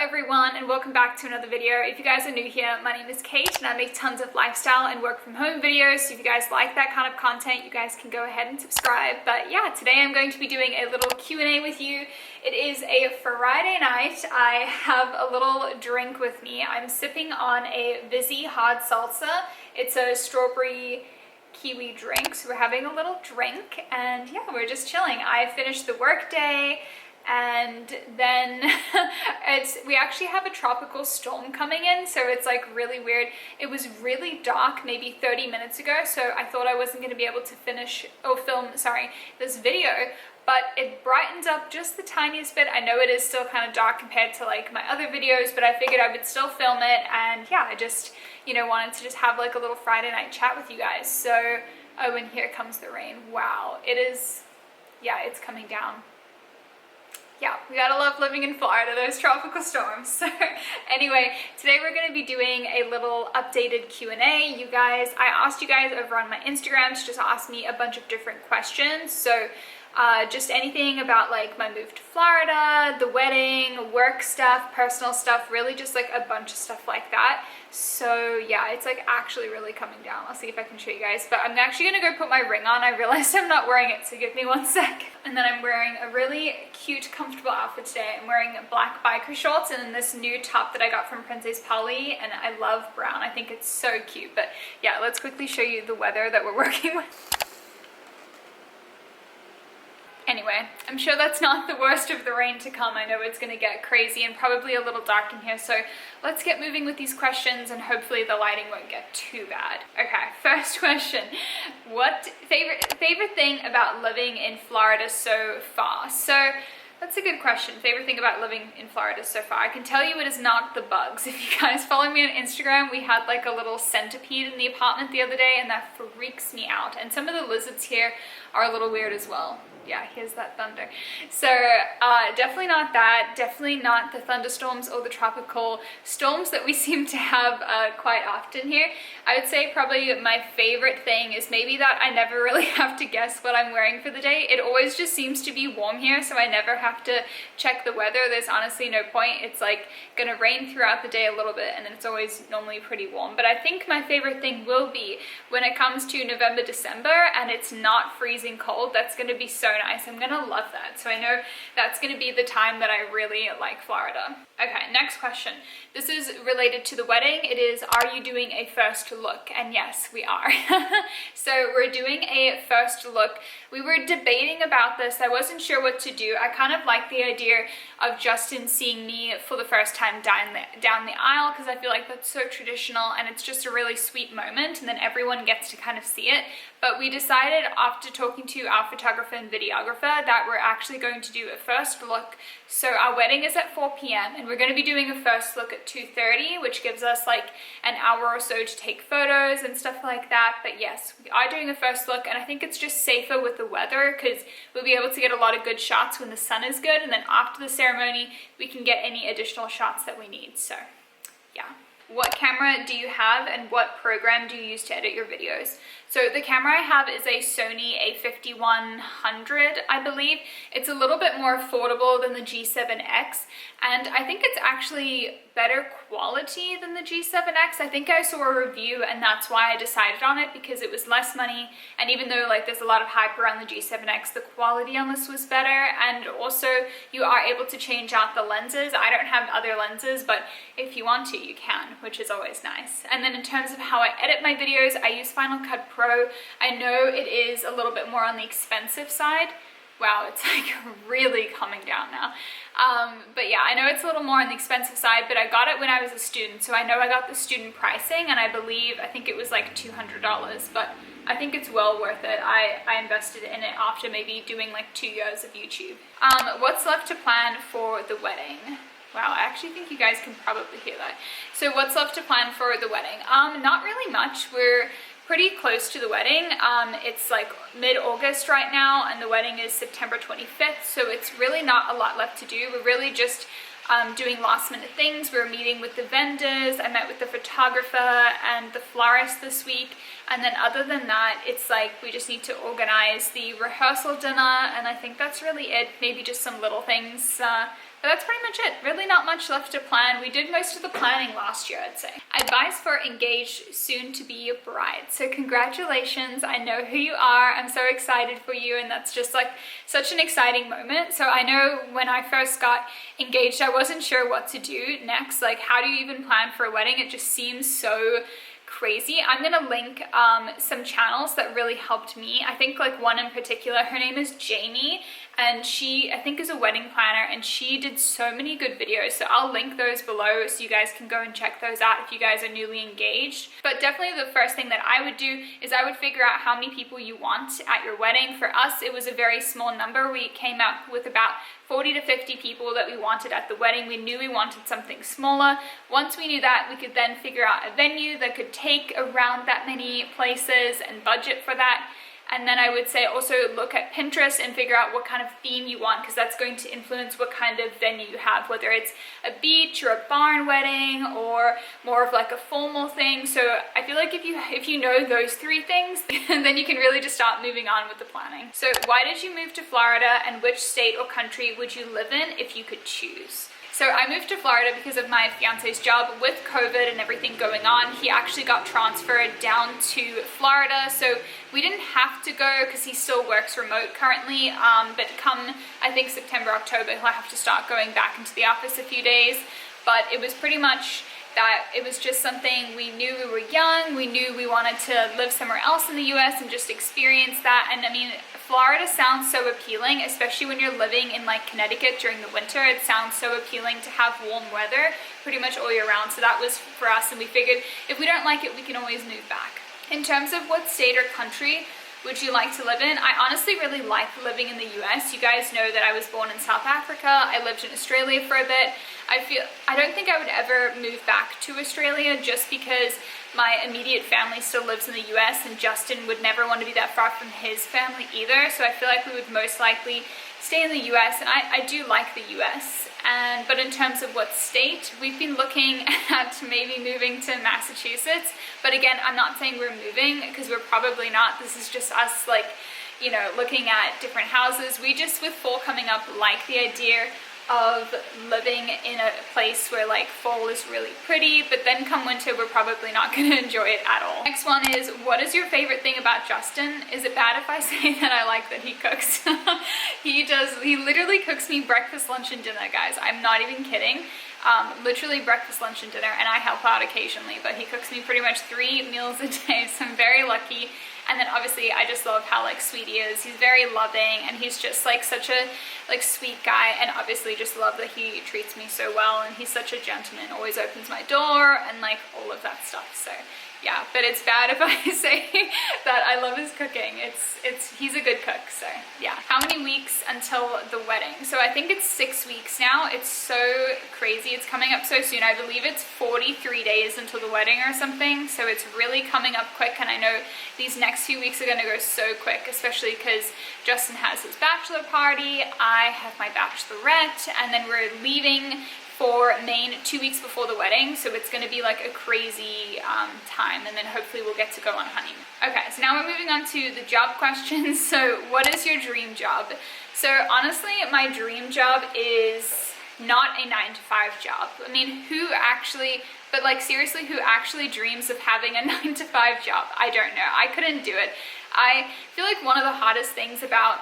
everyone, and welcome back to another video. If you guys are new here, my name is Kate and I make tons of lifestyle and work from home videos, so if you guys like that kind of content, you guys can go ahead and subscribe. But yeah, today I'm going to be doing a little Q&A with you. It is a Friday night. I have a little drink with me. I'm sipping on a Vizzy hard seltzer. It's a strawberry kiwi drink, so we're having a little drink and yeah, we're just chilling. I finished the work day. And then we actually have a tropical storm coming in, so it's like really weird. It was really dark maybe 30 minutes ago, so I thought I wasn't going to be able to film this video, but it brightens up just the tiniest bit. I know it is still kind of dark compared to like my other videos, but I figured I would still film it, and yeah, I just, wanted to just have like a little Friday night chat with you guys. So, oh, and here comes the rain. Wow, it is, yeah, it's coming down. Yeah, we gotta love living in Florida, those tropical storms. So anyway, today we're gonna be doing a little updated Q&A. I asked you guys over on my Instagram to just ask me a bunch of different questions. So just anything about like my move to Florida, the wedding, work stuff, personal stuff, really just like a bunch of stuff like that. So yeah, it's like actually really coming down. I'll see if I can show you guys, but I'm actually gonna go put my ring on. I realized I'm not wearing it, so give me one sec. And then I'm wearing a really cute, comfortable outfit today. I'm wearing black biker shorts and then this new top that I got from Princess Polly, and I love brown. I think it's so cute. But yeah, let's quickly show you the weather that we're working with. Anyway, I'm sure that's not the worst of the rain to come. I know it's going to get crazy and probably a little dark in here, so let's get moving with these questions and hopefully the lighting won't get too bad. Okay, first question. What favorite thing about living in Florida so far? So that's a good question. Favorite thing about living in Florida so far? I can tell you it is not the bugs. If you guys follow me on Instagram, we had like a little centipede in the apartment the other day and that freaks me out. And some of the lizards here are a little weird as well. Yeah, here's that thunder. So definitely not that. Definitely not the thunderstorms or the tropical storms that we seem to have quite often here. I would say probably my favorite thing is maybe that I never really have to guess what I'm wearing for the day. It always just seems to be warm here, so I never have to check the weather. There's honestly no point. It's like gonna rain throughout the day a little bit and then it's always normally pretty warm. But I think my favorite thing will be when it comes to November, December and it's not freezing cold. That's gonna be so nice. I'm gonna love that. So I know that's gonna be the time that I really like Florida. Okay, next question. This is related to the wedding. It is, are you doing a first look? And yes, we are. So we're doing a first look. We were debating about this. I wasn't sure what to do. I kind of like the idea of Justin seeing me for the first time down the aisle, because I feel like that's so traditional and it's just a really sweet moment and then everyone gets to kind of see it. But we decided after talking to our photographer and videographer that we're actually going to do a first look. So our wedding is at 4 p.m. and we're going to be doing a first look at 2:30, which gives us like an hour or so to take photos and stuff like that. But yes, we are doing a first look and I think it's just safer with the weather because we'll be able to get a lot of good shots when the sun is good, and then after the ceremony we can get any additional shots that we need. So yeah. What camera do you have and what program do you use to edit your videos? So the camera I have is a Sony a5100, I believe. It's a little bit more affordable than the G7X, and I think it's actually better quality than the G7X. I think I saw a review and that's why I decided on it, because it was less money, and even though like there's a lot of hype around the G7X, the quality on this was better, and also you are able to change out the lenses. I don't have other lenses, but if you want to, you can, which is always nice. And then in terms of how I edit my videos, I use Final Cut Pro. I know it is a little bit more on the expensive side. Wow, it's like really coming down now. But yeah, I know it's a little more on the expensive side, but I got it when I was a student, so I know I got the student pricing, and I think it was like $200, but I think it's well worth it. I invested in it after maybe doing like 2 years of YouTube. What's left to plan for the wedding? Wow, I actually think you guys can probably hear that. So what's left to plan for the wedding? Not really much. We're pretty close to the wedding. It's like mid-August right now and the wedding is September 25th, so it's really not a lot left to do. We're really just doing last minute things. We're meeting with the vendors. I met with the photographer and the florist this week, and then other than that, it's like we just need to organize the rehearsal dinner, and I think that's really it. Maybe just some little things But that's pretty much it. Really not much left to plan. We did most of the planning last year, I'd say. Advice for engaged, soon to be bride. So congratulations. I know who you are. I'm so excited for you, and that's just like such an exciting moment. So I know when I first got engaged, I wasn't sure what to do next. Like, how do you even plan for a wedding? It just seems so crazy. I'm gonna link some channels that really helped me. I think like one in particular, her name is Jamie, and she I think is a wedding planner, and she did so many good videos, so I'll link those below so you guys can go and check those out if you guys are newly engaged. But definitely the first thing that I would do is I would figure out how many people you want at your wedding. For us, it was a very small number. We came up with about 40 to 50 people that we wanted at the wedding. We knew we wanted something smaller. Once we knew that, we could then figure out a venue that could take around that many places and budget for that. And then I would say also look at Pinterest and figure out what kind of theme you want, because that's going to influence what kind of venue you have, whether it's a beach or a barn wedding or more of like a formal thing. So I feel like if you know those three things, then you can really just start moving on with the planning. So why did you move to Florida, and which state or country would you live in if you could choose? So I moved to Florida because of my fiance's job. With COVID and everything going on, he actually got transferred down to Florida. So we didn't have to go because he still works remote currently. But come, I think September, October, he'll have to start going back into the office a few days. But it was pretty much that it was just something we knew. We were young, we knew we wanted to live somewhere else in the US and just experience that. And I mean, Florida sounds so appealing, especially when you're living in like Connecticut during the winter. It sounds so appealing to have warm weather pretty much all year round. So that was for us, and we figured if we don't like it, we can always move back. In terms of what state or country would you like to live in? I honestly really like living in the US. You guys know that I was born in South Africa. I lived in Australia for a bit. I don't think I would ever move back to Australia, just because my immediate family still lives in the US, and Justin would never want to be that far from his family either. So I feel like we would most likely stay in the US, and I do like the US. But in terms of what state, we've been looking at maybe moving to Massachusetts. But again, I'm not saying we're moving, because we're probably not. This is just us, like, you know, looking at different houses. We just, with fall coming up, like the idea of living in a place where like fall is really pretty, but then come winter we're probably not going to enjoy it at all. Next one is, what is your favorite thing about Justin? Is it bad if I say that I like that he cooks? He literally cooks me breakfast, lunch, and dinner, guys. I'm not even kidding. Literally breakfast, lunch, and dinner, and I help out occasionally, but he cooks me pretty much 3 meals a day, so I'm very lucky. And then obviously I just love how like sweet he is. He's very loving, and he's just like such a like sweet guy, and obviously just love that he treats me so well, and he's such a gentleman, always opens my door and like all of that stuff. So yeah, but it's bad if I say that I love his cooking. He's a good cook, so yeah. How many weeks until the wedding? So I think it's 6 weeks now. It's so crazy. It's coming up so soon. I believe it's 43 days until the wedding or something. So it's really coming up quick, and I know these next few weeks are gonna go so quick, especially because Justin has his bachelor party, I have my bachelorette, and then we're leaving for Maine 2 weeks before the wedding, so it's going to be like a crazy time, and then hopefully we'll get to go on honeymoon. Okay, so now we're moving on to the job questions. So what is your dream job? So honestly, my dream job is not a 9-to-5 job. I mean, but like seriously, who actually dreams of having a 9-to-5 job? I don't know. I couldn't do it. I feel like one of the hardest things about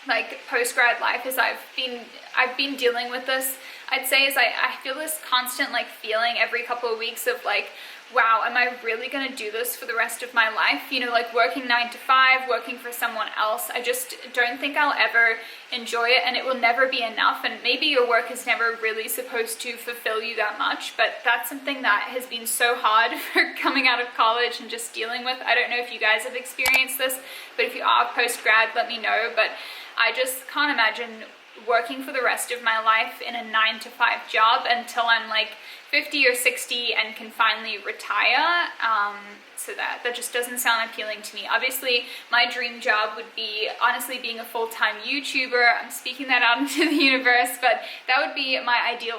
like post-grad life is I've been dealing with this, I'd say, is I feel this constant like feeling every couple of weeks of like, wow, am I really gonna do this for the rest of my life? You know, like working 9-to-5, working for someone else. I just don't think I'll ever enjoy it, and it will never be enough. And maybe your work is never really supposed to fulfill you that much, but that's something that has been so hard for coming out of college and just dealing with. I don't know if you guys have experienced this, but if you are post-grad, let me know. But I just can't imagine working for the rest of my life in a 9-to-5 job until I'm like 50 or 60 and can finally retire. So that just doesn't sound appealing to me. Obviously, my dream job would be honestly being a full-time YouTuber. I'm speaking that out into the universe, but that would be my ideal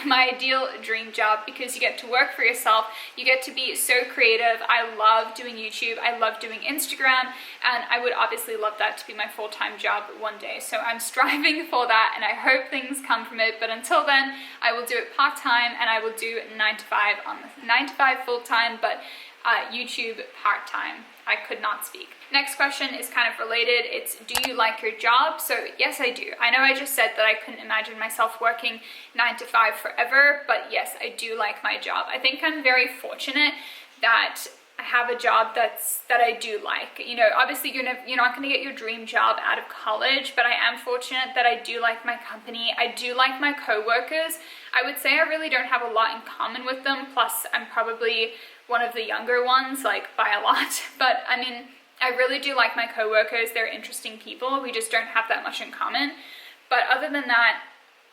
my ideal dream job, because you get to work for yourself, you get to be so creative. I love doing YouTube, I love doing Instagram, and I would obviously love that to be my full-time job one day. So I'm striving striving for that, and I hope things come from it. But until then, I will do it part-time, and I will do 9 to 5 on the 9 to 5 full-time, but YouTube part-time. I could not speak. Next question is kind of related. It's, do you like your job? So yes, I do. I know I just said that I couldn't imagine myself working 9 to 5 forever, but yes, I do like my job. I think I'm very fortunate that I have a job that I do like. You know, obviously you're not going to get your dream job out of college, but I am fortunate that I do like my company. I do like my co-workers. I would say I really don't have a lot in common with them. Plus, I'm probably one of the younger ones, like by a lot. But I mean, I really do like my co-workers. They're interesting people. We just don't have that much in common. But other than that,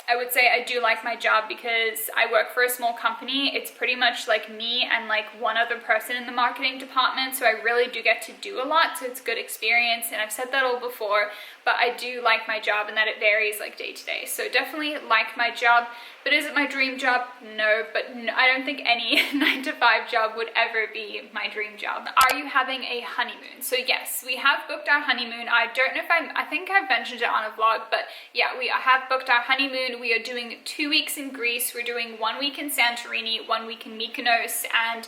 I would say I do like my job because I work for a small company. It's pretty much like me and like one other person in the marketing department. So I really do get to do a lot. So it's a good experience. And I've said that all before, but I do like my job and that it varies like day to day. So definitely like my job. But is it my dream job? No, but no, I don't think any 9 to 5 job would ever be my dream job. Are you having a honeymoon? So yes, we have booked our honeymoon. I don't know if I think I've mentioned it on a vlog, but yeah, I have booked our honeymoon. We are doing 2 weeks in Greece. We're doing 1 week in Santorini, 1 week in Mykonos, and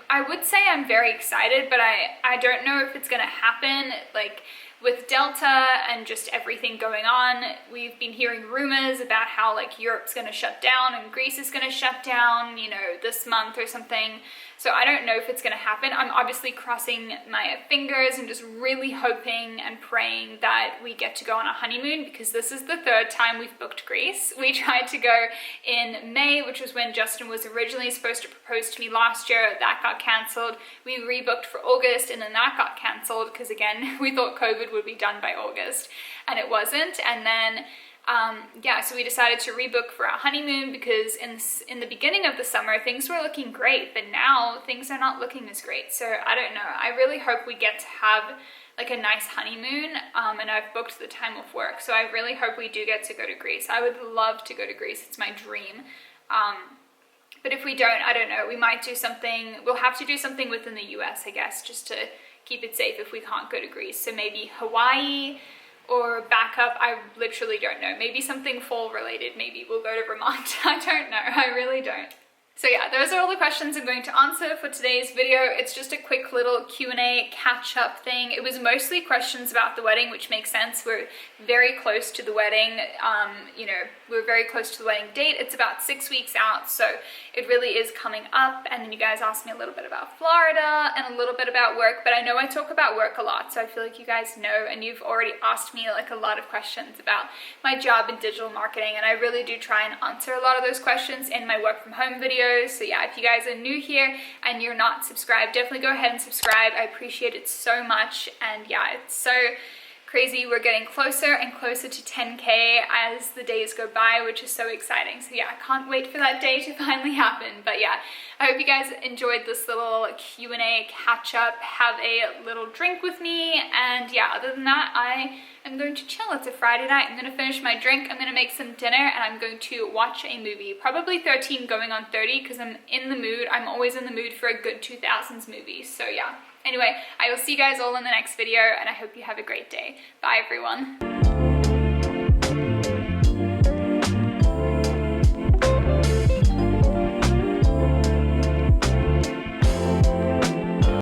I would say I'm very excited, but I don't know if it's gonna happen. Like, with Delta and just everything going on, we've been hearing rumors about how like Europe's gonna shut down and Greece is gonna shut down, you know, this month or something. So I don't know if it's gonna happen. I'm obviously crossing my fingers and just really hoping and praying that we get to go on a honeymoon, because this is the 3rd time we've booked Greece. We tried to go in May, which was when Justin was originally supposed to propose to me last year. That got cancelled. We rebooked for August, and then that got cancelled because again, we thought COVID would be done by August, and it wasn't. And then yeah, so we decided to rebook for our honeymoon because in the beginning of the summer things were looking great, but now things are not looking as great. So I don't know. I really hope we get to have like a nice honeymoon, and I've booked the time off work, so I really hope we do get to go to Greece. I would love to go to Greece. It's my dream. But if we don't, I don't know. We might do something. We'll have to do something within the US, I guess, just to keep it safe if we can't go to Greece. So maybe Hawaii or backup. I literally don't know. Maybe something fall related. Maybe we'll go to Vermont. I don't know. I really don't. So yeah, those are all the questions I'm going to answer for today's video. It's just a quick little Q&A catch-up thing. It was mostly questions about the wedding, which makes sense. We're very close to the wedding. You know, we're very close to the wedding date. It's about 6 weeks out, so it really is coming up. And then you guys asked me a little bit about Florida and a little bit about work, but I know I talk about work a lot, so I feel like you guys know, and you've already asked me like a lot of questions about my job in digital marketing, and I really do try and answer a lot of those questions in my work from home videos. So yeah, if you guys are new here and you're not subscribed, definitely go ahead and subscribe. I appreciate it so much. And yeah, it's so crazy. We're getting closer and closer to 10K as the days go by, which is so exciting. So yeah, I can't wait for that day to finally happen. But yeah, I hope you guys enjoyed this little Q&A catch up. Have a little drink with me. And yeah, other than that, I am going to chill. It's a Friday night. I'm going to finish my drink. I'm going to make some dinner, and I'm going to watch a movie. Probably 13 going on 30, because I'm in the mood. I'm always in the mood for a good 2000s movie. So yeah. Anyway, I will see you guys all in the next video, and I hope you have a great day. Bye, everyone.